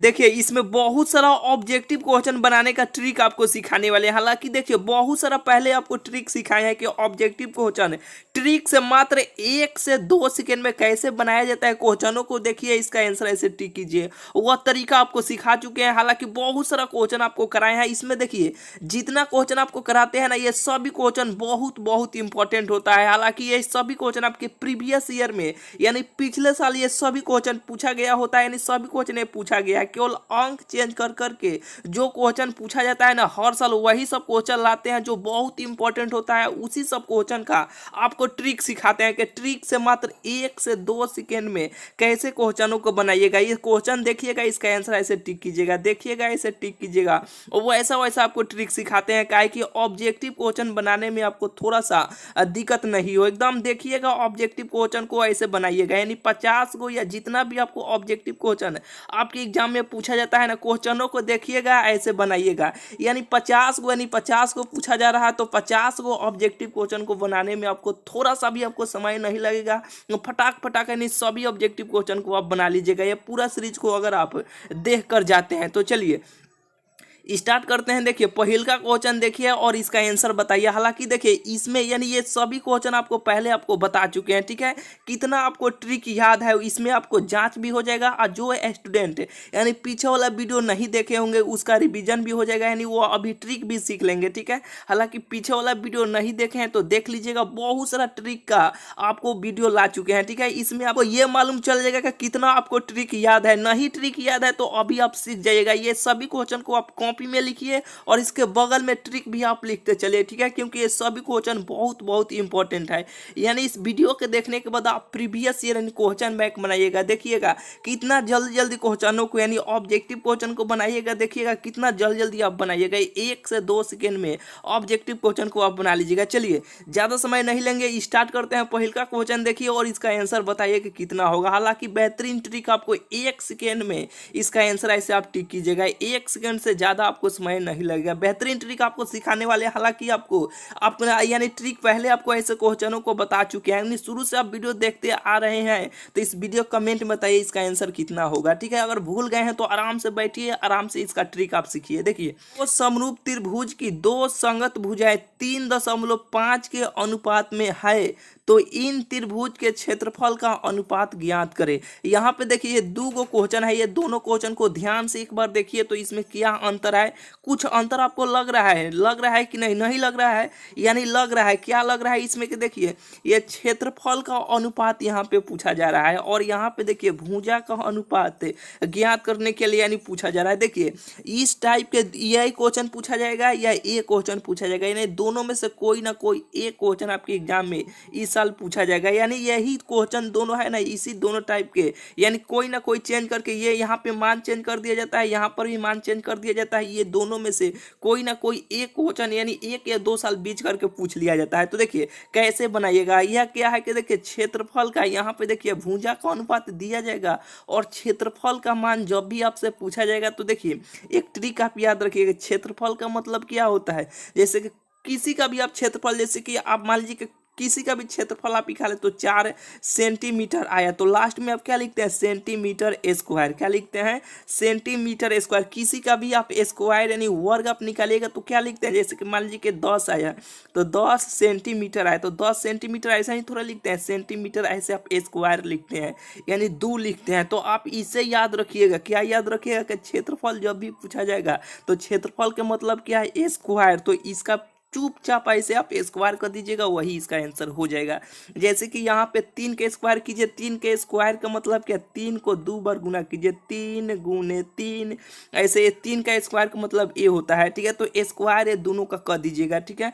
देखिए इसमें बहुत सारा ऑब्जेक्टिव क्वेश्चन बनाने का ट्रिक आपको सिखाने वाले हैं। हालांकि देखिए बहुत सारा पहले आपको ट्रिक सिखाया है कि ऑब्जेक्टिव क्वेश्चन ट्रिक से मात्र 1 से 2 सेकंड में कैसे बनाया जाता है क्वेश्चनों को। देखिए इसका आंसर ऐसे टिक कीजिए, वह तरीका आपको सिखा चुके हैं। हालांकि बहुत सारा क्वेश्चन आपको कराए हैं। इसमें देखिए जितना क्वेश्चन आपको कराते हैं ना, ये सभी क्वेश्चन बहुत बहुत इंपॉर्टेंट होता है। हालांकि ये सभी क्वेश्चन आपके प्रीवियस ईयर में यानी पिछले साल ये सभी क्वेश्चन पूछा गया होता है, यानी सभी क्वेश्चन पूछा गया है। केवल अंक चेंज कर करके जो क्वेश्चन पूछा जाता है ना हर साल, वही सब क्वेश्चन लाते हैं जो बहुत इंपॉर्टेंट होता है। उसी सब क्वेश्चन का आपको ट्रिक सिखाते हैं कि ट्रिक से मात्र 1 से 2 सेकंड में कैसे क्वेश्चनों को बनाइएगा। ये क्वेश्चन देखिएगा, इसका आंसर ऐसे टिक कीजिएगा, देखिएगा ऐसे टिक कीजिएगा। और वैसा वैसा आपको ट्रिक सिखाते हैं काहे कि ऑब्जेक्टिव क्वेश्चन बनाने में आपको थोड़ा सा दिक्कत नहीं हो। एकदम देखिएगा ऑब्जेक्टिव क्वेश्चन को ऐसे बनाइएगा, यानी 50 को या जितना भी आपको ऑब्जेक्टिव क्वेश्चन आपके एग्जाम में पूछा जाता है ना, क्वेश्चनों को देखिएगा ऐसे बनाइएगा। यानी 50 को पूछा जा रहा है तो 50 को ऑब्जेक्टिव क्वेश्चन को बनाने में आपको थोड़ा सा भी आपको समय नहीं लगेगा। फटाक फटाक यानी सभी ऑब्जेक्टिव क्वेश्चन को आप बना लीजिएगा। ये पूरा सीरीज को अगर आप देख कर जाते हैं तो चलिए स्टार्ट करते हैं। देखिए पहिल का क्वेश्चन देखिए और इसका आंसर बताइए। हालांकि देखिए इसमें यानी ये सभी क्वेश्चन आपको पहले आपको बता चुके हैं, ठीक है। कितना आपको ट्रिक याद है इसमें आपको जांच भी हो जाएगा, और जो स्टूडेंट यानी पीछे वाला वीडियो नहीं देखे होंगे उसका रिवीजन भी हो जाएगा, यानी वो अभी ट्रिक भी सीख लेंगे, ठीक है। हालांकि पीछे वाला वीडियो नहीं देखे हैं तो देख लीजिएगा, बहुत सारा ट्रिक का आपको वीडियो ला चुके हैं, ठीक है। इसमें आपको ये मालूम चल जाएगा कि कितना आपको ट्रिक याद है। नहीं ट्रिक याद है तो अभी आप सीख जाइएगा। ये सभी क्वेश्चन को आप कॉपी में लिखिए और इसके बगल में ट्रिक भी आप लिखते चलिए, ठीक है, क्योंकि ये सभी क्वेश्चन बहुत बहुत इंपॉर्टेंट है। यानी इस वीडियो के देखने के बाद आप प्रीवियस ईयर क्वेश्चन बैंक बनाइएगा। देखिएगा कितना जल्दी जल्दी क्वेश्चनों को यानी ऑब्जेक्टिव क्वेश्चन को बनाइएगा। देखिएगा कितना जल्दी जल्दी आप बनाइएगा, 1 से 2 सेकंड में ऑब्जेक्टिव क्वेश्चन को आप बना लीजिएगा। चलिए ज्यादा समय नहीं लेंगे, स्टार्ट करते हैं। पहिल का क्वेश्चन देखिए और इसका आंसर बताइए कि कितना होगा। हालांकि बेहतरीन ट्रिक आपको 1 सेकंड में इसका आंसर ऐसे आप टिक कीजिएगा, 1 सेकंड से ज्यादा आपको समय नहीं लगेगा। बेहतरीन ट्रिक आपको सिखाने वाले। हालांकि आपको यानी ट्रिक पहले आपको ऐसे क्वेश्चनों को बता चुके हैं, यानी शुरू से आप वीडियो देखते आ रहे हैं तो इस वीडियो कमेंट में बताइए इसका आंसर कितना होगा, ठीक है। अगर भूल गए हैं तो आराम से बैठिए, आराम से इसका ट्रिक आप सीखिए। देखिए वो समरूप त्रिभुज की दो संगत भुजाएं 3.5 के अनुपात में है तो इन त्रिभुज के क्षेत्रफल का अनुपात ज्ञात करें। यहाँ पे देखिए ये दो क्वेश्चन है, ये दोनों क्वेश्चन को ध्यान से एक बार देखिए तो इसमें क्या अंतर है। कुछ अंतर आपको लग रहा है कि नहीं, नहीं लग रहा है, यानी लग रहा है। क्या लग रहा है इसमें कि देखिए ये क्षेत्रफल का अनुपात यहाँ पे पूछा जा रहा है और यहाँ पे देखिए भुजा का अनुपात ज्ञात करने के लिए यानी पूछा जा रहा है। देखिए इस टाइप के यही क्वेश्चन पूछा जाएगा या ये क्वेश्चन पूछा जाएगा, यानी दोनों में से कोई ना कोई एक क्वेश्चन आपके एग्जाम में इस साल पूछा जाएगा। यानी यही क्वेश्चन दोनों है ना, इसी दोनों टाइप के, यानी कोई ना कोई चेंज करके ये यहाँ पे मान चेंज कर दिया जाता है, यहाँ पर भी मान चेंज कर दिया जाता है। ये दोनों में से कोई ना कोई एक क्वेश्चन यानी 1 या 2 साल बीच करके पूछ लिया जाता है। तो देखिए कैसे बनाइएगा। यह क्या है कि देखिए क्षेत्रफल का यहाँ पे देखिए भुजा का अनुपात दिया जाएगा और क्षेत्रफल का मान जब भी आपसे पूछा जाएगा तो देखिए एक ट्रिक आप याद रखिएगा। क्षेत्रफल का मतलब क्या होता है, जैसे कि किसी का भी आप क्षेत्रफल, जैसे कि आप मान लीजिए कि किसी का भी क्षेत्रफल आप निकाले तो 4 सेंटीमीटर आया तो लास्ट में आप क्या लिखते हैं, सेंटीमीटर स्क्वायर। क्या लिखते हैं, सेंटीमीटर स्क्वायर। किसी का भी आप स्क्वायर यानी वर्ग आप निकालिएगा तो क्या लिखते हैं, जैसे कि मान लीजिए कि 10 आया तो 10 सेंटीमीटर आया तो 10 सेंटीमीटर ऐसा ही थोड़ा लिखते हैं, सेंटीमीटर ऐसे आप स्क्वायर लिखते हैं यानी 2 लिखते हैं। तो आप इसे याद रखिएगा। क्या याद रखिएगा कि क्षेत्रफल जब भी पूछा जाएगा तो क्षेत्रफल का मतलब क्या है, स्क्वायर। तो इसका चुपचाप ऐसे आप स्क्वायर कर दीजिएगा, वही इसका आंसर हो जाएगा। जैसे कि यहाँ पे 3 के स्क्वायर कीजिए, 3 के स्क्वायर का मतलब क्या, 3 को 2 बार गुना कीजिए, 3 गुने 3, ऐसे 3 का स्क्वायर का मतलब ये होता है, ठीक है। तो स्क्वायर ये दोनों का कर दीजिएगा, ठीक है।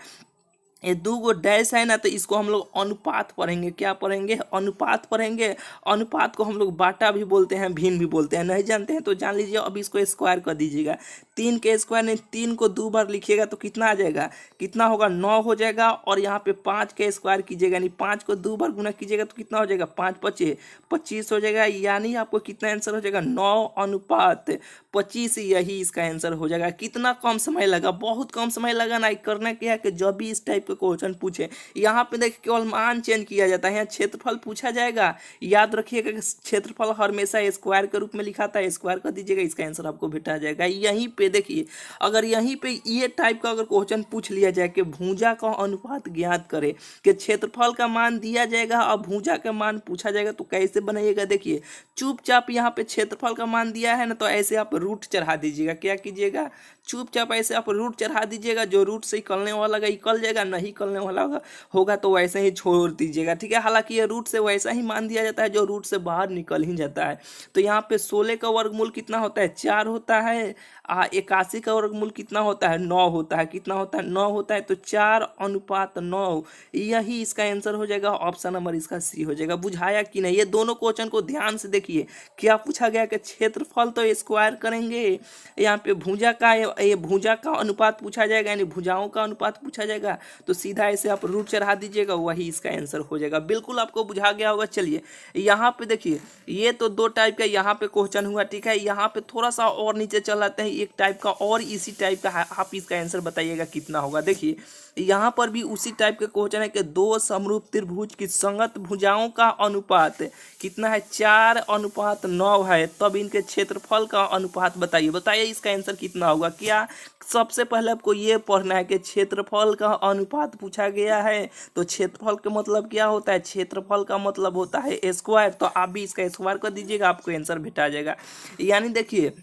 ये 2 डैश है ना तो इसको हम लोग अनुपात पढ़ेंगे। क्या पढ़ेंगे, अनुपात पढ़ेंगे। अनुपात को हम लोग बाटा भी बोलते हैं, भिन्न भी बोलते हैं। नहीं जानते हैं तो जान लीजिए। अब इसको स्क्वायर कर दीजिएगा। 3 के स्क्वायर ने 3 को 2 बार लिखिएगा तो कितना आ जाएगा, कितना होगा, 9 हो जाएगा। और यहाँ पे 5 के स्क्वायर कीजिएगा यानी 5 को 2 बार गुना कीजिएगा तो कितना हो जाएगा, 5 5 25 हो जाएगा। यानी आपको कितना आंसर हो जाएगा, 9:25। यही इसका आंसर हो जाएगा। कितना कम समय लगा, बहुत कम समय लगा ना। करना क्या है कि जब भी इस टाइप के क्वेश्चन पूछे। यहाँ पे देखिए केवल मान चेंज किया जाता है, यहाँ क्षेत्रफल पूछा जाएगा। याद रखिएगा कि क्षेत्रफल हमेशा स्क्वायर के रूप में लिखा था, स्क्वायर कर दीजिएगा, इसका आंसर आपको भेटा जाएगा। यहीं पे देखिए अगर यहीं पे ये टाइप का अगर क्वेश्चन पूछ लिया जाए कि भुजा का अनुपात ज्ञात करे, कि क्षेत्रफल का मान दिया जाएगा और भुजा का मान पूछा जाएगा, तो कैसे बनाइएगा। देखिए चुपचाप यहाँ पे क्षेत्रफल का मान दिया है ना, तो ऐसे आप रूट चढ़ा दीजिएगा। क्या कीजिएगा, चुपचाप ऐसे आप रूट चढ़ा दीजिएगा। जो रूट से निकलने वाला निकल जाएगा, नहीं निकलने वाला होगा तो वैसे ही छोड़ दीजिएगा, ठीक है। हालांकि ये रूट से वैसा ही मान दिया जाता है जो रूट से बाहर निकल ही जाता है। तो यहाँ पे 16 का वर्गमूल कितना होता है, 4 होता है। 81 का वर्गमूल कितना होता है, 9 होता है। कितना होता है, 9 होता है। तो 4:9 यही इसका आंसर हो जाएगा। ऑप्शन नंबर इसका सी हो जाएगा। बुझाया कि नहीं। ये दोनों क्वेश्चन को ध्यान से देखिए। क्या पूछा गया कि क्षेत्रफल तो स्क्वायर करेंगे, यहाँ पे भुजा का, ये भुजा का अनुपात पूछा जाएगा, यानी भुजाओं का अनुपात पूछा जाएगा। तो सीधा ऐसे आप रूट चढ़ा दीजिएगा, वही इसका आंसर हो जाएगा। बिल्कुल आपको बुझा गया होगा। चलिए यहाँ पे देखिए, ये तो दो टाइप का यहाँ पे क्वेश्चन हुआ, ठीक है। यहाँ पे थोड़ा सा और नीचे चल आते हैं, एक टाइप का और इसी टाइप का है। आप इसका आंसर बताइएगा कितना होगा। देखिए यहाँ पर भी उसी टाइप के क्वेश्चन है कि दो समरूप त्रिभुज की संगत भुजाओं का अनुपात कितना है, 4:9 है। तब इनके क्षेत्रफल का अनुपात बताइए। बताइए इसका आंसर कितना होगा। क्या सबसे पहले आपको ये पढ़ना है कि क्षेत्रफल का अनुपात पूछा गया है, तो क्षेत्रफल का मतलब क्या होता है, क्षेत्रफल का मतलब होता है स्क्वायर। तो आप भी इसका स्क्वायर कर दीजिएगा, आपको आंसर भेटा जाएगा। यानी देखिए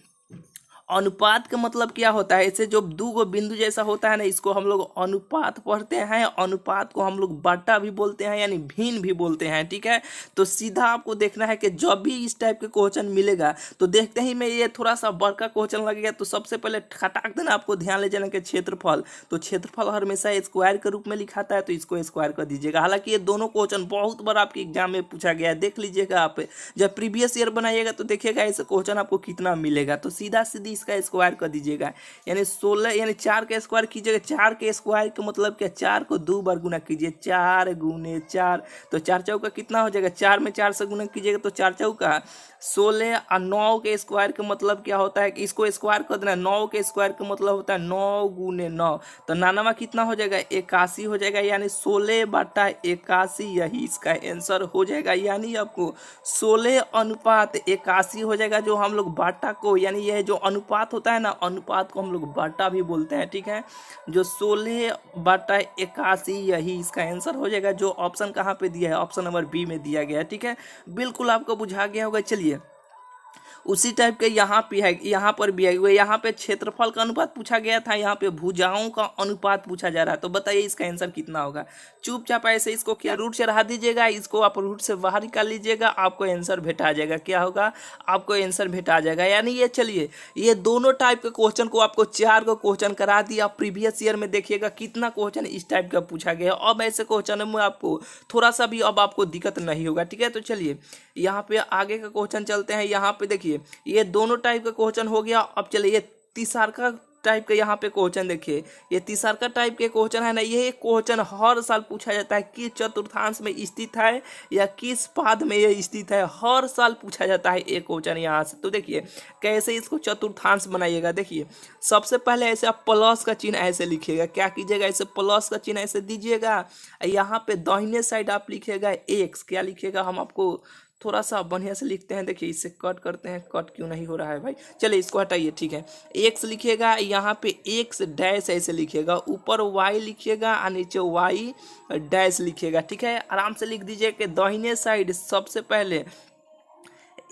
अनुपात का मतलब क्या होता है, ऐसे जो दो गो बिंदु जैसा होता है ना, इसको हम लोग अनुपात पढ़ते हैं। अनुपात को हम लोग बटा भी बोलते हैं, यानी भिन्न भी बोलते हैं, ठीक है। तो सीधा आपको देखना है कि जब भी इस टाइप के क्वेश्चन मिलेगा, तो देखते ही में ये थोड़ा सा बड़का क्वेश्चन लगेगा, तो सबसे पहले खटाक देना आपको ध्यान ले जाना कि क्षेत्रफल, तो क्षेत्रफल हमेशा स्क्वायर के रूप में लिखाता है, तो इसको स्क्वायर कर दीजिएगा। हालांकि ये दोनों क्वेश्चन बहुत बार आपके एग्जाम में पूछा गया है, देख लीजिएगा। आप जब प्रीवियस ईयर बनाइएगा तो देखिएगा ऐसे क्वेश्चन आपको कितना मिलेगा। तो सीधा सीधी इसका स्क्वायर कर दीजिएगा, यानी 16, यानी 4 का स्क्वायर कीजिएगा। 4 के स्क्वायर का मतलब क्या, 4 को 2 बार गुना कीजिए, 4 गुने 4, तो 4 चौका कितना हो जाएगा, 4 में 4 से गुना कीजिएगा तो 4 चौका 16। और 9 के स्क्वायर का मतलब क्या होता है कि इसको स्क्वायर कर देना। 9 के स्क्वायर का मतलब होता है 9 गुने 9, तो 9 कितना हो जाएगा, 81 हो जाएगा। यानी 16/81 यही इसका आंसर हो जाएगा। यानी आपको 16:81 हो जाएगा। जो हम लोग बाटा को, यानी यह जो अनुपात होता है ना, अनुपात को हम लोग बाटा भी बोलते हैं, ठीक है। जो 16/81 यही इसका आंसर हो जाएगा। जो ऑप्शन कहाँ पे दिया है, ऑप्शन नंबर बी में दिया गया है, ठीक है। बिल्कुल आपको बुझा गया होगा। चलिए उसी टाइप के यहाँ पे है, यहाँ पर भी है। यहाँ पे क्षेत्रफल का अनुपात पूछा गया था, यहाँ पे भुजाओं का अनुपात पूछा जा रहा है। तो बताइए इसका आंसर कितना होगा। चुपचाप ऐसे इसको क्या रूट चढ़ा दीजिएगा, इसको आप रूट से बाहर निकाल लीजिएगा, आपको आंसर भेटा जाएगा। क्या होगा, आपको आंसर भेटा जाएगा। यानी ये चलिए ये दोनों टाइप के क्वेश्चन को आपको 4 को क्वेश्चन करा दिया। प्रीवियस ईयर में देखिएगा कितना क्वेश्चन इस टाइप का पूछा गया। अब ऐसे क्वेश्चन में आपको थोड़ा सा भी अब आपको दिक्कत नहीं होगा, ठीक है। तो चलिए यहाँ पे आगे का क्वेश्चन चलते हैं। यहाँ पे देखिए ये दोनों टाइप का क्वेश्चन हो गया। अब चलिए तीसरा टाइप के यहाँ पे क्वेश्चन देखिए। ये तीसरा टाइप के क्वेश्चन है ना, ये क्वेश्चन हर साल पूछा जाता है। किस चतुर्थांश में स्थित है या किस पाद में ये स्थित है, हर साल पूछा जाता है एक क्वेश्चन यहाँ से। तो देखिए कैसे इसको चतुर्थांश बनाइएगा। देखिए सबसे पहले ऐसे आप प्लस का चिन्ह ऐसे लिखिएगा। क्या कीजिएगा, ऐसे प्लस का चिन्ह ऐसे दीजिएगा। यहाँ पे दाहिने साइड आप लिखिएगा एक्स। क्या लिखिएगा, हम आपको थोड़ा सा बढ़िया से लिखते हैं। देखिए इससे कट करते हैं, कट क्यों नहीं हो रहा है भाई। चलिए इसको हटाइए, ठीक है। एक्स लिखिएगा, यहाँ पे एक्स डैश ऐसे लिखिएगा, ऊपर वाई लिखिएगा और नीचे वाई डैश लिखिएगा, ठीक है। आराम से लिख दीजिए कि दाहिने साइड सबसे पहले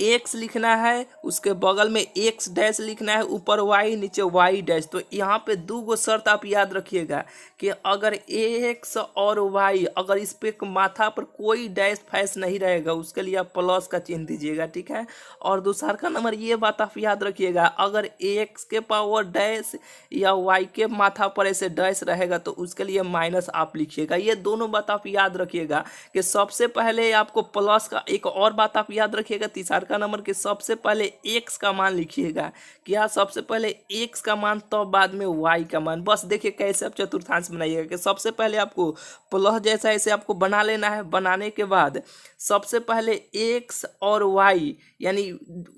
एक्स लिखना है, उसके बगल में एक्स डैश लिखना है, ऊपर वाई नीचे वाई डैश। तो यहाँ पे दो गो शर्त आप याद रखिएगा कि अगर एक्स और वाई, अगर इस पे माथा पर कोई डैश फैस नहीं रहेगा, उसके लिए आप प्लस का चिन्ह दीजिएगा, ठीक है। और दूसरा का नंबर ये बात आप याद रखिएगा, अगर एक्स के पावर डैश या वाई के माथा पर ऐसे डैश रहेगा तो उसके लिए माइनस आप लिखिएगा। ये दोनों बात आप याद रखिएगा कि सबसे पहले आपको प्लस का, एक और बात आप याद रखिएगा तीसरा का नंबर कि सबसे पहले x का मान लिखिएगा। क्या सबसे पहले x का मान तो बाद में y का मान। बस देखिए कैसे आप चतुर्थांश बनाइएगा कि सबसे पहले आपको प्लस जैसा ऐसे आपको बना लेना है। बनाने के बाद सबसे पहले x और y यानी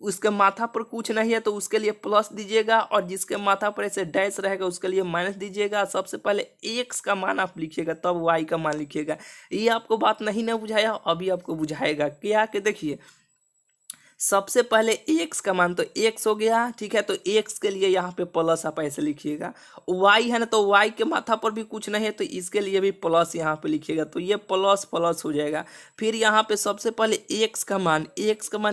उसके माथा पर कुछ नहीं है तो उसके लिए प्लस दीजिएगा, और जिसके माथा पर ऐसे डैश रहेगा उसके लिए माइनस दीजिएगा। सबसे पहले x का मान आप लिखिएगा तब y का मान लिखिएगा। ये आपको बात नहीं ना बुझाया, अभी आपको बुझाएगा। क्या कि देखिए सबसे पहले x का मान तो x हो गया, ठीक है। तो x के लिए यहाँ पे प्लस आप ऐसे लिखिएगा। y है ना, तो y के माथा पर भी कुछ नहीं है तो इसके लिए भी प्लस यहाँ पे लिखिएगा। तो ये प्लस प्लस हो जाएगा। फिर यहाँ पे सबसे पहले x का मान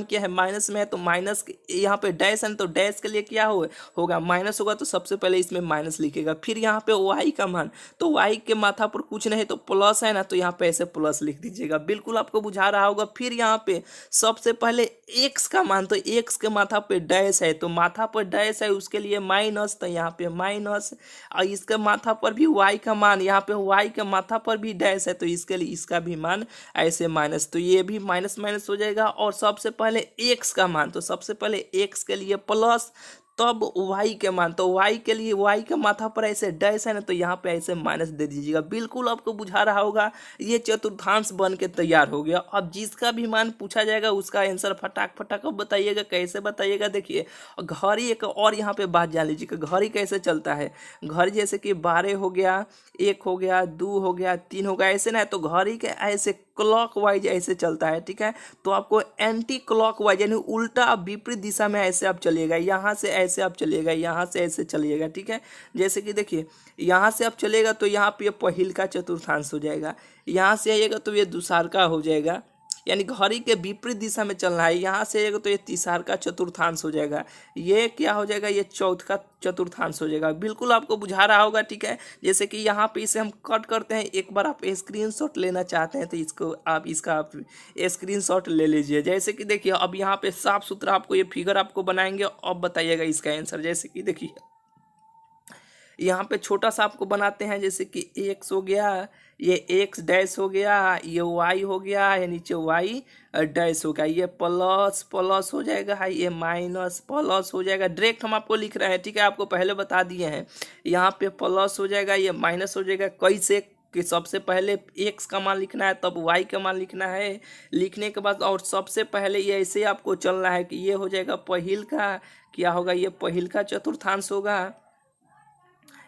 क्या है, माइनस में है तो माइनस यहाँ पे डैश है तो डैश के लिए क्या होगा माइनस होगा, तो सबसे पहले इसमें माइनस लिखिएगा। फिर यहाँ पे y का मान, तो y के माथा पर कुछ नहीं तो प्लस है ना, तो यहाँ पे ऐसे प्लस लिख दीजिएगा। बिल्कुल आपको बुझा रहा होगा। फिर यहाँ पे सबसे पहले x का मान, तो x के माथा पे डैश है तो माथा पर डैश है उसके लिए माइनस, तो यहाँ पे माइनस। और इसके माथा पर भी y का मान, यहाँ पे y के माथा पर भी डैश है तो इसके लिए इसका भी मान ऐसे माइनस, तो ये भी माइनस माइनस हो जाएगा। और सबसे पहले x का मान, तो सबसे पहले x के लिए प्लस तब y के मान, तो y के लिए y के माथा पर ऐसे डैश है ना, तो यहाँ पे ऐसे माइनस दे दीजिएगा। बिल्कुल आपको बुझा रहा होगा। ये चतुर्थांश बन के तैयार हो गया। अब जिसका भी मान पूछा जाएगा उसका आंसर फटाक फटाक अब बताइएगा। कैसे बताइएगा देखिए, घड़ी एक और यहाँ पे बात जान लीजिए कि घड़ी कैसे चलता है। घड़ी जैसे कि 12 हो गया, 1 हो गया, 2 हो गया, 3 हो गया, ऐसे ना, तो घड़ी के ऐसे क्लॉक वाइज ऐसे चलता है, ठीक है। तो आपको एंटी क्लॉक वाइज यानी उल्टा विपरीत दिशा में ऐसे आप चलिएगा। यहाँ से ऐसे आप चलिएगा, यहाँ से ऐसे चलिएगा, ठीक है। जैसे कि देखिए यहाँ से आप चलेगा तो यहाँ पे पहिल का चतुर्थांश हो जाएगा, यहाँ से आइएगा तो ये दूसर का हो जाएगा, यानी घड़ी के विपरीत दिशा में चलना है। यहाँ से आएगा तो ये तीसर का चतुर्थांश हो जाएगा, ये क्या हो जाएगा, ये चौथ का चतुर्थांश हो जाएगा। बिल्कुल आपको बुझा रहा होगा, ठीक है। जैसे कि यहाँ पे इसे हम कट करते हैं। एक बार आप स्क्रीनशॉट लेना चाहते हैं तो इसको इसका आप स्क्रीनशॉट ले लीजिए। जैसे कि देखिए अब यहाँ पे साफ सुथरा आपको ये फिगर आपको बनाएंगे। अब बताइएगा इसका आंसर। जैसे कि देखिए यहाँ पे छोटा सा आपको बनाते हैं, जैसे कि x हो गया, ये x डैश हो गया, ये y हो गया, ये नीचे y डैश हो गया, ये प्लस प्लस हो जाएगा, ये माइनस प्लस हो जाएगा। डायरेक्ट हम आपको लिख रहे हैं, ठीक है, आपको पहले बता दिए हैं। यहाँ पे प्लस हो जाएगा, ये माइनस हो जाएगा। कैसे कि सबसे पहले x का मान लिखना है तब y का मान लिखना है। लिखने के बाद और सबसे पहले ये ऐसे आपको चलना है कि ये हो जाएगा पहिल का, क्या होगा, ये पहिल का चतुर्थांश होगा,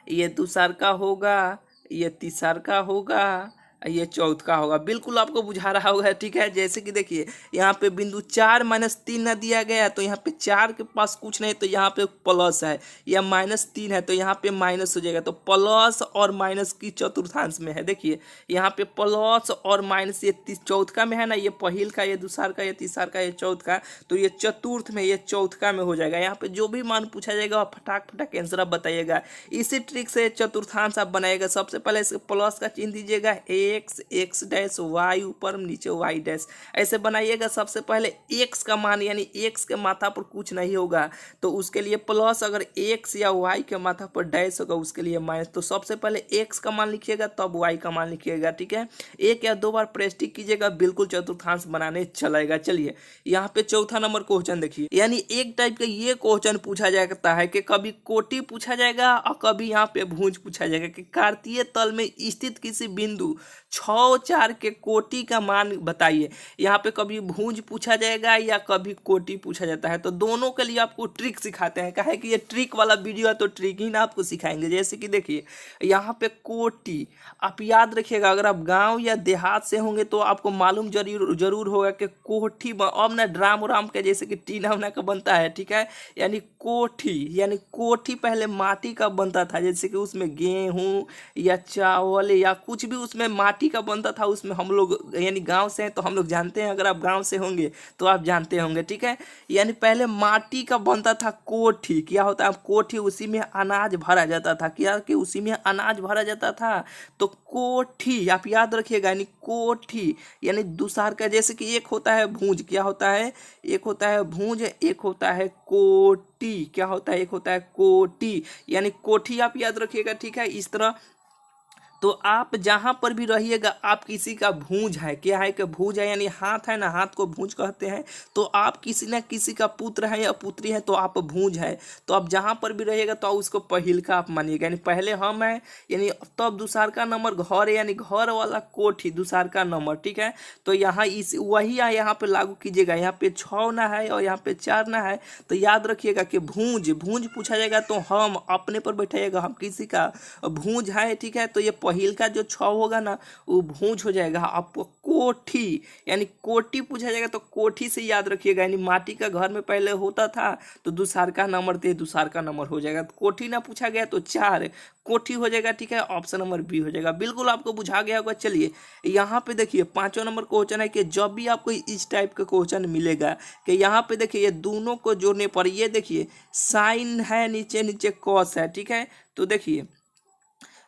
ये दूसर का होगा, ये तीसर का होगा, ये चौथ का होगा। बिल्कुल आपको बुझा रहा होगा, ठीक है। जैसे कि देखिए यहाँ पे बिंदु 4 - 3 न दिया गया है तो यहाँ पे 4 के पास कुछ नहीं तो यहाँ पे प्लस है, या -3 है तो यहाँ पे माइनस हो जाएगा। तो प्लस और माइनस की चतुर्थांश में है। देखिए यहाँ पे प्लस और माइनस, ये चौथ का में है ना, ये पहिल का, ये दूसर का, ये तीसर का, ये चौथ का, तो ये चतुर्थ में, ये चौथ का में हो जाएगा। यहाँ पे जो भी मान पूछा जाएगा फटाक फटाक आंसर आप बताइएगा। इसी ट्रिक से चतुर्थांश आप बनाएगा। सबसे पहले प्लस का चिन्ह दीजिएगा, x डैश y ऊपर नीचे y डैश ऐसे बनाइएगा। सबसे पहले x का मान यानी x के माथा पर कुछ नहीं होगा तो उसके लिए प्लस, अगर x या y के माथा पर डैश होगा उसके लिए माइनस। तो सबसे पहले x का मान लिखिएगा तब y का मान लिखिएगा, ठीक है। एक या दो बार प्रेस टिक कीजिएगा, बिल्कुल चतुर्थांश बनाने चलेगा। चलिए यहाँ पे चौथा नंबर क्वेश्चन देखिए, यानी एक टाइप का ये क्वेश्चन पूछा जाता है कि कभी कोटि पूछा जाएगा और कभी यहाँ पे भुज पूछा जाएगा कि कार्तीय तल में स्थित किसी बिंदु 6-4 के कोटि का मान बताइए। यहाँ पे कभी भुज पूछा जाएगा या कभी कोटि पूछा जाता है। तो दोनों के लिए आपको ट्रिक सिखाते हैं, कहे कि ये ट्रिक वाला वीडियो है तो ट्रिक ही ना आपको सिखाएंगे। जैसे कि देखिए यहाँ पे कोटि, आप याद रखिएगा, अगर आप गांव या देहात से होंगे तो आपको मालूम जरूर होगा कि कोठी अब ना ड्राम उराम के जैसे कि टीना उना का बनता है, ठीक है। यानी कोठी पहले माटी का बनता था, जैसे कि उसमें गेहूँ या चावल या कुछ भी उसमें माटी का बनता था। उसमें हम लोग यानी गांव से हैं तो हम लोग जानते हैं, अगर आप गांव से होंगे तो आप जानते होंगे, ठीक है। यानी पहले माटी का बनता था कोठी। क्या होता है कोठी, उसी में अनाज भरा जाता था। क्या कि उसी में अनाज भरा जाता था, तो कोठी आप याद रखिएगा। यानी कोठी यानी दूसर का, जैसे कि एक होता है भूज, क्या होता है, एक होता है भूज, एक होता है कोटी। क्या होता है, एक होता है कोटी, यानी कोठी आप याद रखिएगा, ठीक है। इस तरह तो आप जहाँ पर भी रहिएगा आप किसी का भूंज है, क्या है कि भूंज है यानी हाथ है ना, हाथ को भूंज कहते हैं। तो आप किसी न किसी का पुत्र है या पुत्री है तो आप भूंज है। तो आप जहाँ पर भी रहिएगा तो उसको पहिलका आप मानिएगा, यानी पहले हम है यानी तब दूसरका नंबर घर है यानी घर वाला कोठी दूसरका नंबर, ठीक है। तो यहाँ इस वही यहाँ पे लागू कीजिएगा, यहाँ पे 6 ना है और यहाँ पे 4 ना है। तो याद रखिएगा कि भूंज भूंज पूछा जाएगा तो हम अपने पर बैठाइएगा, हम किसी का भूंज है, ठीक है। तो ये पहिल का जो 6 होगा ना वो भूंज हो जाएगा। आपको कोठी यानी कोठी पूछा जाएगा तो कोठी से याद रखिएगा, यानी माटी का घर में पहले होता था तो दूसरका नंबर थे, दूसरका नंबर हो जाएगा। तो कोठी ना पूछा गया तो 4 कोठी हो जाएगा, ठीक है। ऑप्शन नंबर बी हो जाएगा। बिल्कुल आपको बुझा गया होगा। चलिए यहाँ पे देखिए 5वां नंबर क्वेश्चन है कि जब भी आपको इस टाइप का क्वेश्चन मिलेगा कि यहाँ पे देखिए ये दोनों को जोड़ने पर ये देखिए साइन है, नीचे नीचे कॉस है, ठीक है। तो देखिए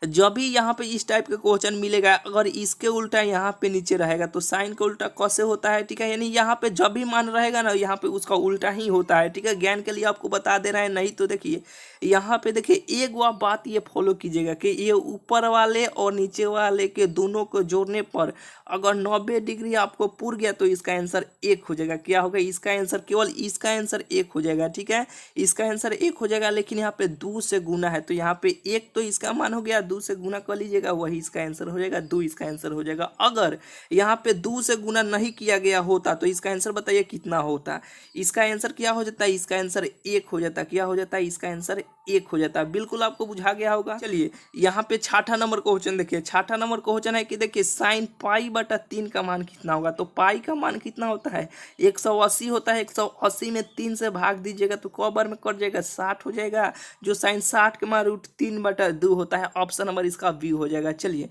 जब भी यहाँ पे इस टाइप का क्वेश्चन मिलेगा, अगर इसके उल्टा यहाँ पे नीचे रहेगा तो साइन का उल्टा कैसे होता है, ठीक है। यानी यहाँ पे जब भी मान रहेगा ना यहाँ पे उसका उल्टा ही होता है, ठीक है। ज्ञान के लिए आपको बता दे रहे हैं। नहीं तो देखिए यहाँ पे देखिए एक वो बात ये फॉलो कीजिएगा कि ये ऊपर वाले और नीचे वाले के दोनों को जोड़ने पर अगर 90 डिग्री आपको पूर गया तो इसका आंसर 1 हो जाएगा। क्या होगा इसका आंसर, केवल इसका आंसर 1 हो जाएगा, ठीक है। इसका आंसर 1 हो जाएगा, लेकिन यहाँ पे 2 से गुना है तो यहाँ पे 1 तो इसका मान हो गया, 2 से गुना कर लीजिएगा वही इसका आंसर हो जाएगा, 2 इसका आंसर हो जाएगा। अगर यहाँ पे 2 से गुना नहीं किया गया होता तो इसका आंसर बताइए कितना होता। इसका आंसर क्या हो जाता है, इसका आंसर 1 हो जाता। क्या हो जाता है, इसका आंसर 1 हो जाता है। बिल्कुल आपको बुझा गया होगा। चलिए यहाँ पे 6ठा नंबर क्वेश्चन देखिए। 6ठा नंबर क्वेश्चन है कि देखिए साइन π/3 का मान कितना होगा। तो पाई का मान कितना होता है, 180 होता है। 180 में 3 से भाग दीजिएगा तो क बार में कट जाएगा, 60 हो जाएगा। जो साइन 60 का मान √3/2 होता है। ऑप्शन नंबर इसका बी हो जाएगा। चलिए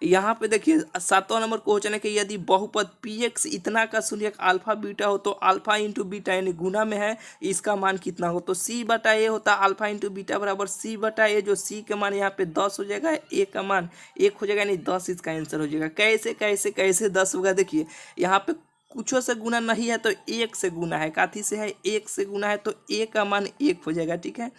यहाँ पे देखिए 7वां नंबर क्वेश्चन है कि यदि बहुपद px इतना का शून्यक अल्फा बीटा हो तो अल्फा इंटू बीटा यानी गुना में है, इसका मान कितना हो। तो c/a होता है अल्फा इंटू बीटा बराबर c/a, जो c का मान यहाँ पे 10 हो जाएगा, a का मान 1 हो जाएगा, यानी 10 इसका आंसर हो जाएगा। कैसे कैसे कैसे 10 होगा, देखिए यहाँ पे कुछों से गुना नहीं है तो 1 से गुना है, काथी से है 1 से गुना है तो a का मान 1 हो जाएगा, ठीक है।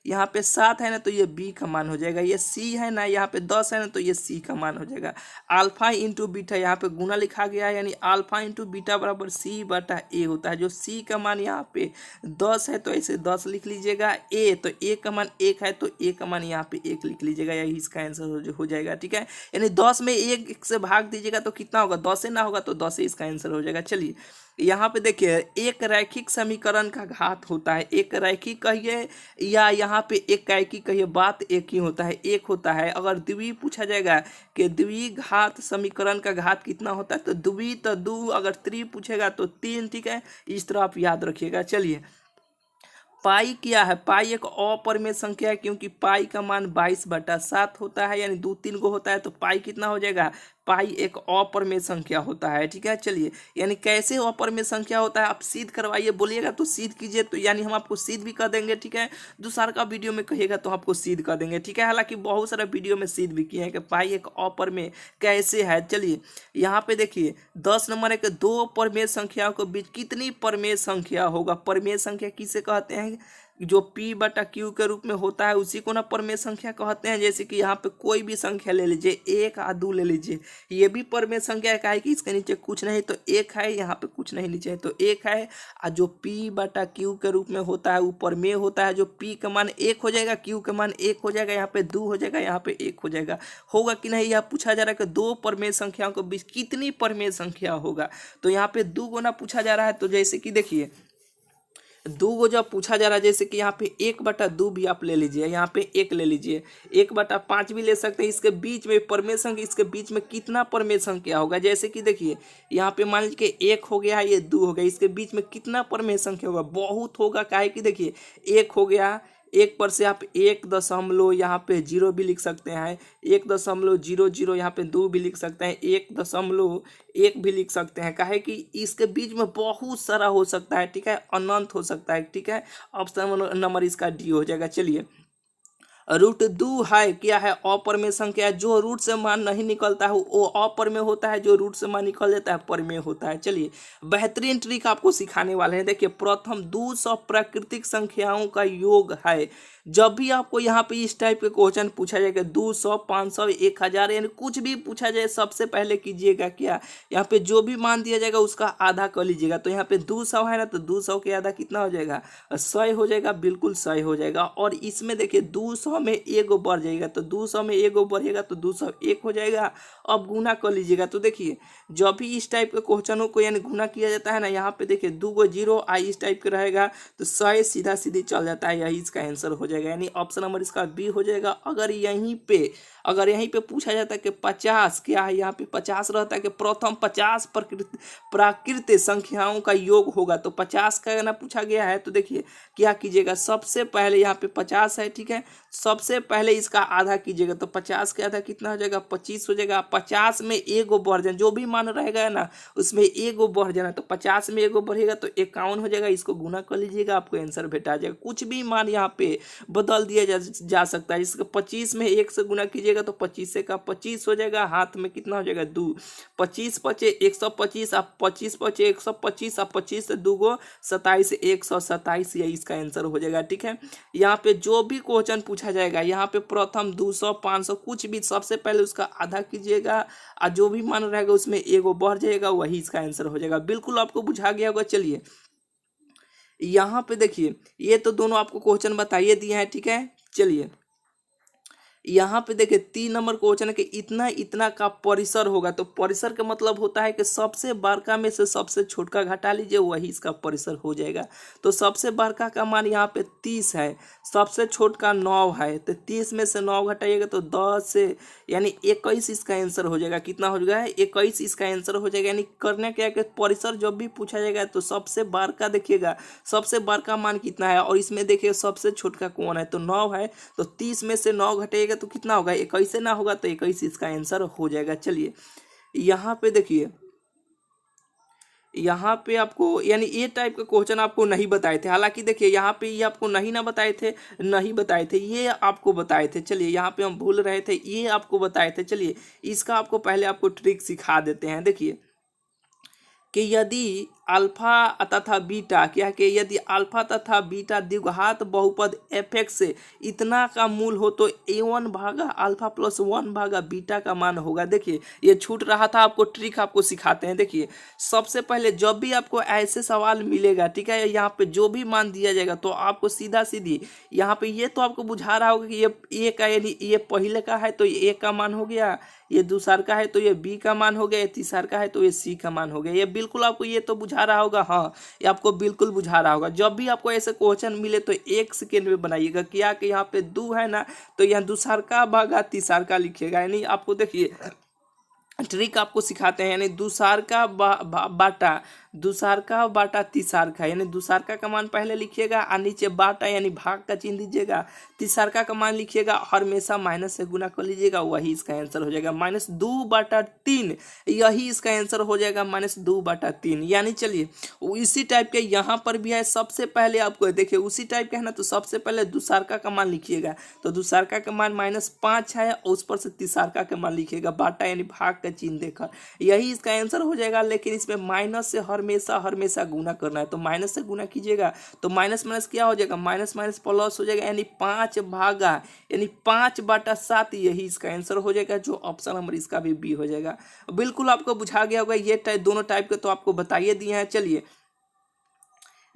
यहाँ पे 7 है ना तो ये b का मान हो जाएगा। ये c है ना, यहाँ पे 10 है ना तो ये c का मान हो जाएगा। अल्फा इंटू बीटा यहाँ पे गुना लिखा गया है, यानी अल्फा इंटू बीटा बराबर c/a होता है। जो c का मान यहाँ पे 10 है तो ऐसे 10 लिख लीजिएगा। a तो a का मान 1 है तो a का मान यहाँ पे 1 लिख लीजिएगा, यही इसका आंसर हो जाएगा, ठीक है। यानी 10 में 1 से भाग दीजिएगा तो कितना होगा, 10 से ना होगा तो 10 से इसका आंसर हो जाएगा। चलिए यहाँ पे देखिए एक रैखिक समीकरण का घात होता है, एक रैखिक कहिए या यहाँ पे एक कैकी कहिए, बात एक ही होता है, एक होता है। अगर द्वि पूछा जाएगा कि द्विघात समीकरण का घात कितना होता है तो द्वि तो 2, अगर त्रि पूछेगा तो 3, ठीक है। इस तरह आप याद रखिएगा। चलिए पाई क्या है, पाई एक अपरिमेय संख्या है क्योंकि पाई का मान 22/7 होता है, यानी 2-3 को होता है तो पाई कितना हो जाएगा, पाई एक अपरिमेय संख्या होता है, ठीक है। चलिए यानी कैसे अपरिमेय संख्या होता है आप सिद्ध करवाइए, बोलिएगा तो सिद्ध कीजिए, तो यानी हम आपको सिद्ध भी कर देंगे, ठीक है। दूसरा का वीडियो में कहिएगा तो आपको सिद्ध कर देंगे, ठीक है। हालांकि बहुत सारा वीडियो में सिद्ध भी किए हैं कि पाई एक अपरिमेय कैसे है। चलिए यहाँ पे देखिए 10 नंबर है कि 2 परिमेय संख्याओं के बीच कितनी परिमेय संख्या होगा। परिमेय संख्या किसे कहते हैं, जो p/q के रूप में होता है उसी को ना परिमेय संख्या कहते हैं। जैसे कि यहाँ पे कोई भी संख्या ले लीजिए, 1 या 2 ले लीजिए, ये भी परिमेय संख्या है, कि इसके नीचे कुछ नहीं तो 1 है, यहाँ पे कुछ नहीं नीचे है तो 1 है। और जो p/q के रूप में होता है वो परिमेय होता है। जो p का मान 1 हो जाएगा, q का मान 1 हो जाएगा, यहाँ पे 2 हो जाएगा, यहाँ पे 1 हो जाएगा। होगा कि नहीं, यह पूछा जा रहा है कि 2 परिमेय संख्याओं के बीच कितनी परिमेय संख्या होगा। तो यहाँ पे 2 गुना पूछा जा रहा है। तो जैसे कि देखिए 2 को जब पूछा जा रहा है, जैसे कि यहाँ पे 1/2 भी आप ले लीजिए, यहाँ पे 1 ले लीजिए, 1/5 भी ले सकते हैं। इसके बीच में परिमेय संख्या, इसके बीच में कितना परिमेय संख्या होगा। जैसे कि देखिए यहाँ पे मान लीजिए 1 हो गया, ये 2 हो गया, इसके बीच में कितना परिमेय संख्या होगा, बहुत होगा। काहे कि देखिए 1 हो गया, 1 पर से आप 1 यहाँ पे 0 भी लिख सकते हैं, 1.00 यहाँ पे 2 भी लिख सकते हैं, 1.1 भी लिख सकते हैं। काहे कि इसके बीच में बहुत सारा हो सकता है, ठीक है, अनंत हो सकता है, ठीक है। ऑप्शन नंबर इसका डी हो जाएगा। चलिए रूट दो है क्या है अपरमेय संख्या, जो रूट से मान नहीं निकलता है वो अपरमेय होता है, जो रूट से मान निकल जाता है परमेय होता है। चलिए बेहतरीन ट्रिक आपको सिखाने वाले हैं। देखिए प्रथम 200 प्राकृतिक संख्याओं का योग है। जब भी आपको यहाँ पे इस टाइप के क्वेश्चन पूछा जाएगा 200, 500, 1000 यानी कुछ भी पूछा जाए, सबसे पहले कीजिएगा क्या, यहाँ पे जो भी मान दिया जाएगा उसका आधा कर लीजिएगा। तो यहाँ पे 200 है ना, तो 200 के आधा कितना हो जाएगा, 100 हो जाएगा, बिल्कुल 100 हो जाएगा। और इसमें देखिए 200 में एगो बढ़ जाएगा, तो 200 में एगो बढ़ेगा तो 201 हो जाएगा। अब गुना कर लीजिएगा। तो देखिए जब भी इस टाइप के क्वेश्चनों को यानी गुना किया जाता है ना, यहाँ पे देखिए 2 गो जीरो आई इस टाइप के रहेगा तो 100 सीधा सीधी चल जाता है, यही इसका आंसर हो जाएगा। यानी ऑप्शन नंबर इसका बी हो जाएगा। अगर यहीं पे पूछा जाता है कि 50 क्या है, यहाँ पे 50 रहता है कि प्रथम 50 प्राकृतिक संख्याओं का योग होगा, तो 50 का ना पूछा गया है। तो देखिए क्या कीजिएगा, सबसे पहले यहाँ पे 50 है, ठीक है, सबसे पहले इसका आधा कीजिएगा। तो 50 के आधा कितना हो जाएगा, 25 हो जाएगा। 50 में एगो बढ़ जाए, जो भी मान रहेगा ना उसमें एगो बढ़ जाना, तो 50 में एगो बढ़ेगा तो 51 हो जाएगा। इसको गुना कर लीजिएगा, आपको आंसर भेटा जाएगा। कुछ भी मान यहाँ पे बदल दिया जा सकता है। इसको 25 में 1 से गुना कीजिएगा तो 25 से का 25 हो जाएगा, हाथ में कितना हो जाएगा 2, 25 पचे 125, आप 25 पचे 125, आप 25 से 2 गो 27, 127, यही इसका आंसर हो जाएगा। ठीक है, यहाँ पे जो भी क्वेश्चन पूछा जाएगा, यहाँ पे प्रथम 200, 500 कुछ भी सबसे पहले उसका आधा कीजिएगा, और जो भी मान रहेगा उसमें एगो बढ़ जाएगा, वही इसका आंसर हो जाएगा। बिल्कुल आपको बुझा गया होगा। चलिए यहाँ पे देखिए, ये तो दोनों आपको क्वेश्चन बताइए दिए हैं, ठीक है। चलिए यहाँ पे देखिए 3 नंबर क्वेश्चन है कि इतना इतना का परिसर होगा। तो परिसर का मतलब होता है कि सबसे बड़का में से सबसे छोटका घटा लीजिए, वही इसका परिसर हो जाएगा। तो सबसे बड़का का मान यहाँ पे 30 है, सबसे छोटका 9 है, तो 30 में से 9 घटाइएगा तो 10 से यानी 21 इसका आंसर हो जाएगा। कितना हो जाएगा, 21 इसका आंसर हो जाएगा। यानी करना क्या है कि परिसर जब भी पूछा जाएगा तो सबसे बड़का देखिएगा, सबसे बड़का मान कितना है, और इसमें देखिए सबसे छोटका कौन है, तो 9 है। तो 30 में से 9 घटाइएगा तो कितना होगा, 21 से ना होगा, तो 21 इसका आंसर हो जाएगा। चलिए यहाँ पे देखिए, यहाँ पे आपको यानी ये टाइप का क्वेश्चन आपको नहीं बताए थे। हालांकि देखिए यहाँ पे ये आपको नहीं बताए थे, ये आपको बताए थे। चलिए यहाँ पे हम भूल रहे थे, ये आपको बताए थे। चलिए इसका आपको पहले आपको ट्रिक सिखा देते हैं। देखिए कि यदि अल्फा तथा बीटा क्या कि यदि अल्फा तथा बीटा द्विघात बहुपद f(x) से इतना का मूल हो तो a1 भागा अल्फा प्लस 1 भागा बीटा का मान होगा। देखिए ये छूट रहा था, आपको ट्रिक आपको सिखाते हैं। देखिए सबसे पहले जब भी आपको ऐसे सवाल मिलेगा, ठीक है, यहाँ पे जो भी मान दिया जाएगा तो आपको सीधा सीधी यहाँ पे ये तो आपको बुझा रहा होगा कि ये a का यानी ये पहले का है तो ये a का मान हो गया, ये दूसर का है तो ये b का मान हो गया, ये तीसर का है तो ये c का मान हो गया। ये बिल्कुल आपको ये तो बुझा रहा होगा, हाँ ये आपको बिल्कुल बुझा रहा होगा। जब भी आपको ऐसे क्वेश्चन मिले तो 1 सेकेंड में बनाइएगा। क्या कि यहाँ पे 2 है ना, तो यहाँ दूसर का भागा तीसर का लिखिएगा। यानी आपको देखिए ट्रिक आपको सिखाते हैं, यानी दूसर का बाटा तीसर का, यानी दूसर का मान पहले लिखिएगा और नीचे बाटा यानी भाग का चिन्ह दीजिएगा, तीसर का मान लिखिएगा, हमेशा माइनस से गुना कर लीजिएगा, वही इसका आंसर हो जाएगा। -2/3 यही इसका आंसर हो जाएगा, -2/3। यानी चलिए इसी टाइप के यहाँ पर भी है। सबसे पहले आपको देखिए उसी टाइप का है ना, तो सबसे पहले दूसर का मान लिखिएगा, तो दूसर का मान -5 है और उस पर से तीसर का मान लिखिएगा, बाटा यानी भाग का चिन्ह देकर, यही इसका आंसर हो जाएगा। लेकिन इसमें माइनस से हमेशा गुना करना है, तो माइनस से गुना कीजिएगा तो माइनस माइनस क्या हो जाएगा, माइनस माइनस प्लस हो जाएगा, यानी 5 भागा यानी 5/7 यही इसका आंसर हो जाएगा, जो ऑप्शन नंबर इसका भी बी हो जाएगा। बिल्कुल आपको बुझा गया होगा। ये दोनों टाइप के तो आपको बताइए दिए हैं। चलिए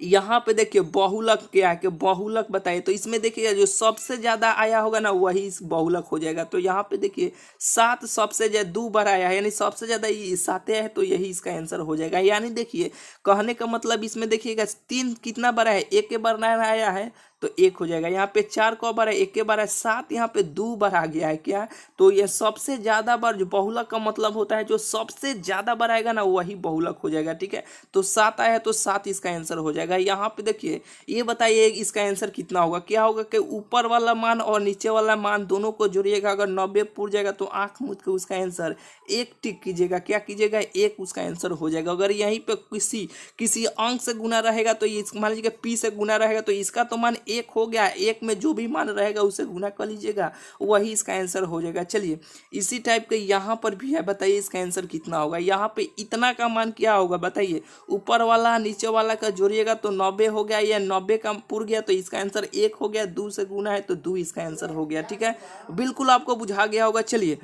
यहाँ पे देखिए बहुलक क्या है कि बहुलक बताइए, तो इसमें देखिए जो सबसे ज्यादा आया होगा ना वही इस बहुलक हो जाएगा। तो यहाँ पे देखिए 7 सबसे ज्यादा 2 बार आया है, यानी सबसे ज्यादा 7 है, तो यही इसका आंसर हो जाएगा। यानी देखिए कहने का मतलब इसमें देखिएगा 3 कितना बार है, 1 के बार ना आया है तो 1 हो जाएगा। यहाँ पे 4 को बार है, 1 के बार है, 7 यहाँ पे 2 बार आ गया है क्या, तो ये सबसे ज्यादा बार जो बहुलक का मतलब होता है जो सबसे ज्यादा बार आएगा ना वही बहुलक हो जाएगा। ठीक है, तो 7 आया तो 7 इसका आंसर हो जाएगा। यहाँ पे देखिए ये बताइए इसका आंसर कितना होगा, क्या होगा कि ऊपर वाला मान और नीचे वाला मान दोनों को जोड़िएगा, अगर 90 पूर जाएगा तो आंख मूंद के उसका आंसर 1 टिक कीजिएगा, क्या कीजिएगा 1 उसका आंसर हो जाएगा। अगर यहीं पे किसी अंक से गुना रहेगा तो ये मान लीजिए पी से गुना रहेगा तो इसका तो मान एक हो गया, एक में जो भी मान रहेगा उसे गुना कर लीजिएगा, वही इसका आंसर हो जाएगा। चलिए इसी टाइप के यहाँ पर भी है, बताइए इसका आंसर कितना होगा। यहाँ पे इतना का मान क्या होगा बताइए, ऊपर वाला नीचे वाला का जोड़िएगा तो 90 हो गया, या 90 का पूर गया तो इसका आंसर 1 हो गया, 2 से गुना है तो 2 इसका आंसर हो गया। ठीक है, बिल्कुल आपको बुझा गया होगा। चलिए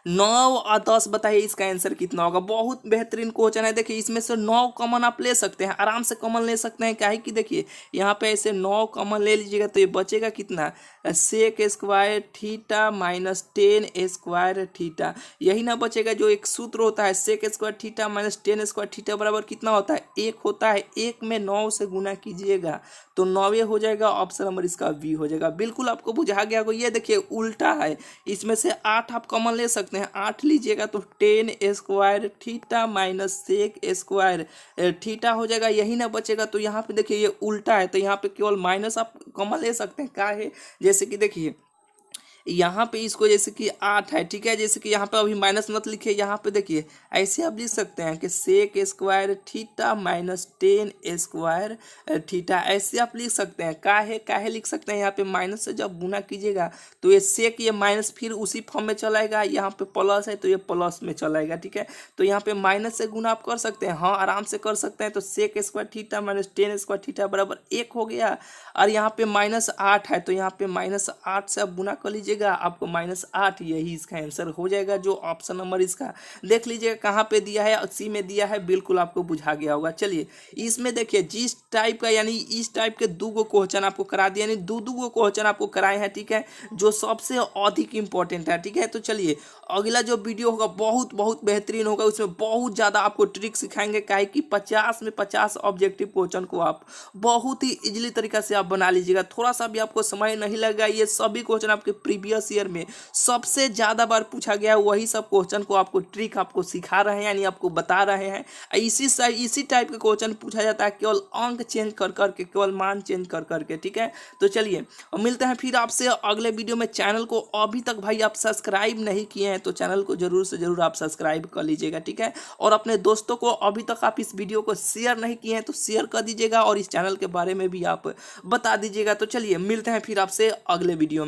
9 और 10 बताइए इसका आंसर कितना होगा। बहुत बेहतरीन क्वेश्चन है। देखिए इसमें से 9 कॉमन आप ले सकते हैं, आराम से कॉमन ले सकते हैं। क्या है कि देखिए यहाँ पे ऐसे 9 कॉमन ले लीजिएगा तो ये बचेगा कितना, sec square theta minus 10 square theta. यही ना बचेगा, जो एक सूत्र होता है sec square theta minus 10 square theta बराबर कितना होता है, 1 होता है। 1 में 9 से गुना कीजिएगा तो 9 हो जाएगा। ऑप्शन नंबर इसका बी हो जाएगा। बिल्कुल आपको बुझा गया होगा। ये देखिए उल्टा है, इसमें से 8 आप कॉमन ले सकते हैं, 8 लीजिएगा तो 10 square theta minus sec square theta हो जाएगा। यही ना बचेगा, तो यहाँ पे देखिए ये उल्टा है तो यहाँ पे केवल माइनस आप कॉमन ले सकते हैं। क्या है, जैसे कि देखिए यहाँ पे इसको जैसे कि 8 है, ठीक है, जैसे कि यहाँ पे अभी माइनस मत लिखिए, यहाँ पे देखिए ऐसे आप लिख सकते हैं कि sec square theta minus 10 square theta, ऐसे आप लिख सकते हैं। काहे लिख सकते हैं, यहाँ पे माइनस से जब गुना कीजिएगा तो ये सेक ये माइनस फिर उसी फॉर्म में चलाएगा, यहाँ पे प्लस है तो ये प्लस में चलाएगा। ठीक है, तो यहाँ पे माइनस से गुना आप कर सकते हैं, हाँ आराम से कर सकते हैं। तो sec square theta minus 10 square theta बराबर 1 हो गया, और यहाँ पे -8 है तो यहाँ पे -8 से आप गुना कर लीजिएगा, आपको -8 यही इसका आंसर हो जाएगा। जो ऑप्शन नंबर इसका देख लीजिएगा कहाँ पे दिया है, सी में दिया है। बिल्कुल आपको बुझा गया होगा। चलिए इसमें देखिए जिस टाइप का यानी इस टाइप के 2 क्वेश्चन आपको करा दिया, यानी 2 क्वेश्चन आपको कराए हैं। ठीक है, जो सबसे अधिक इंपॉर्टेंट है। ठीक है, तो चलिए अगला जो वीडियो होगा बहुत बहुत बेहतरीन होगा, उसमें बहुत ज़्यादा आपको ट्रिक सिखाएंगे। काहे कि 50 में 50 ऑब्जेक्टिव क्वेश्चन को आप बहुत ही इजीली तरीका से आप बना लीजिएगा, थोड़ा सा भी आपको समय नहीं लगेगा। ये सभी क्वेश्चन आपके प्रीवियस ईयर में सबसे ज़्यादा बार पूछा गया है, वही सब क्वेश्चन को आपको ट्रिक आपको सिखा रहे हैं, यानी आपको बता रहे हैं। इसी टाइप के क्वेश्चन पूछा जाता है, केवल अंक चेंज कर करके, केवल मान चेंज कर करके। ठीक है, तो चलिए मिलते हैं फिर आपसे अगले वीडियो में। चैनल को अभी तक भाई आप सब्सक्राइब नहीं किए हैं तो चैनल को जरूर से जरूर आप सब्सक्राइब कर लीजिएगा। ठीक है, और अपने दोस्तों को अभी तक आप इस वीडियो को शेयर नहीं किए हैं तो शेयर कर दीजिएगा, और इस चैनल के बारे में भी आप बता दीजिएगा। तो चलिए मिलते हैं फिर आपसे अगले वीडियो में।